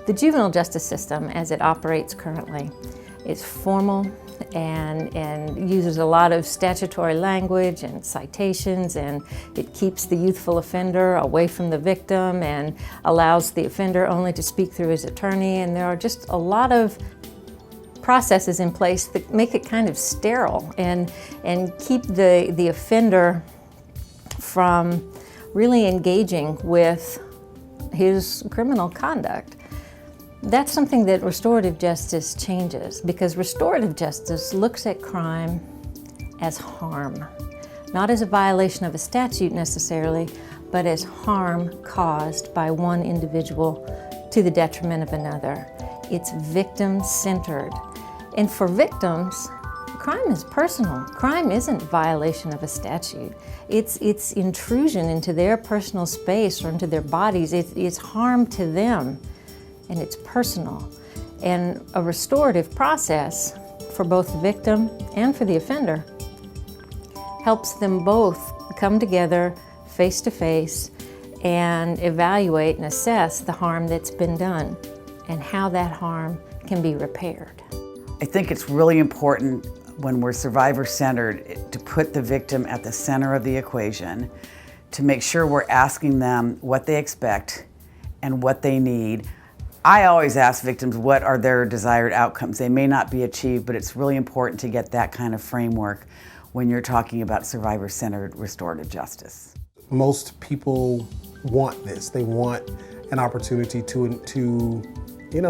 The juvenile justice system, as it operates currently, is formal and uses a lot of statutory language and citations, and it keeps the youthful offender away from the victim and allows the offender only to speak through his attorney. And there are just a lot of processes in place that make it kind of sterile and keep the offender from really engaging with his criminal conduct. That's something that restorative justice changes, because restorative justice looks at crime as harm, not as a violation of a statute necessarily, but as harm caused by one individual to the detriment of another. It's victim-centered. And for victims, crime is personal. Crime isn't violation of a statute. It's intrusion into their personal space or into their bodies. It's harm to them, and it's personal. And a restorative process for both the victim and for the offender helps them both come together face to face and evaluate and assess the harm that's been done and how that harm can be repaired. I think it's really important when we're survivor-centered to put the victim at the center of the equation, to make sure we're asking them what they expect and what they need. I always ask victims what are their desired outcomes. They may not be achieved, but it's really important to get that kind of framework when you're talking about survivor-centered restorative justice. Most people want this. They want an opportunity to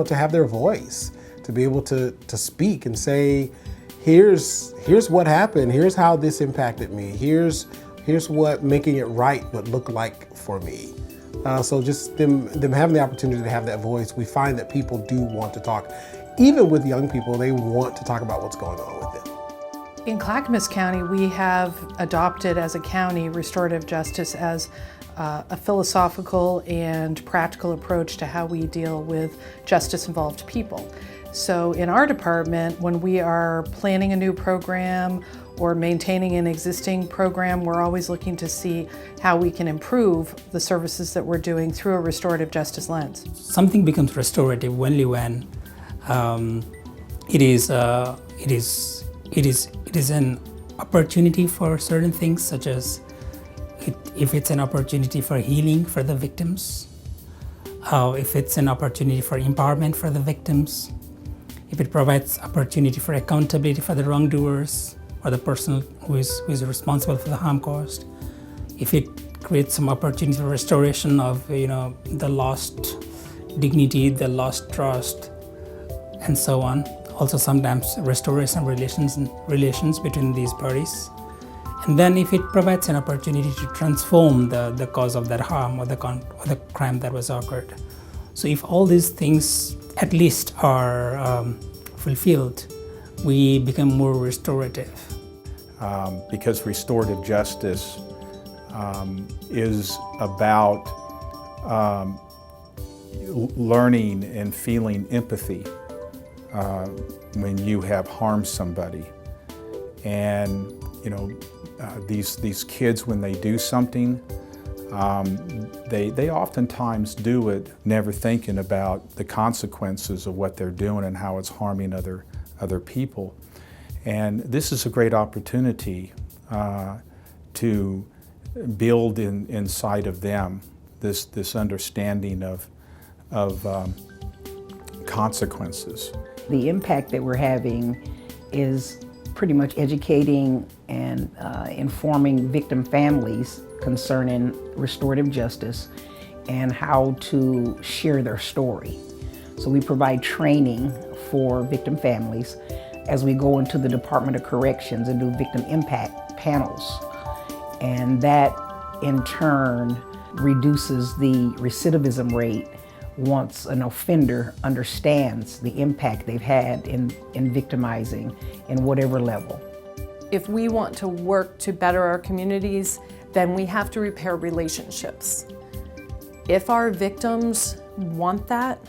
have their voice, to be able to speak and say, here's what happened, here's how this impacted me, here's what making it right would look like for me. So just them having the opportunity to have that voice, we find that people do want to talk. Even with young people, they want to talk about what's going on with it. In Clackamas County, we have adopted as a county restorative justice as a philosophical and practical approach to how we deal with justice-involved people. So in our department, when we are planning a new program or maintaining an existing program, we're always looking to see how we can improve the services that we're doing through a restorative justice lens. Something becomes restorative only when it is an opportunity for certain things, such as if it's an opportunity for healing for the victims, if it's an opportunity for empowerment for the victims, if it provides opportunity for accountability for the wrongdoers or the person who is responsible for the harm caused, if it creates some opportunity for restoration of the lost dignity, the lost trust, and so on. Also sometimes restoration relations between these parties. And then if it provides an opportunity to transform the cause of that harm or the crime that was occurred. So if all these things at least are fulfilled, we become more restorative. Because restorative justice is about learning and feeling empathy when you have harmed somebody. And these kids, when they do something, they oftentimes do it never thinking about the consequences of what they're doing and how it's harming other people. And this is a great opportunity to build inside of them this understanding of consequences. The impact that we're having is pretty much educating and informing victim families concerning restorative justice and how to share their story. So we provide training for victim families as we go into the Department of Corrections and do victim impact panels. And that in turn reduces the recidivism rate once an offender understands the impact they've had in victimizing in whatever level. If we want to work to better our communities, then we have to repair relationships. If our victims want that,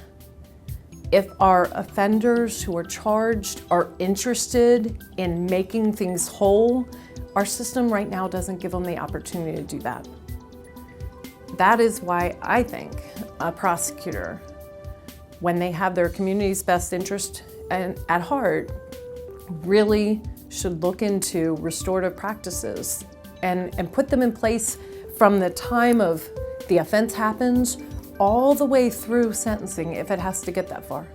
if our offenders who are charged are interested in making things whole, our system right now doesn't give them the opportunity to do that. That is why I think a prosecutor when they have their community's best interest at heart, really should look into restorative practices and put them in place from the time of the offense happens all the way through sentencing if it has to get that far.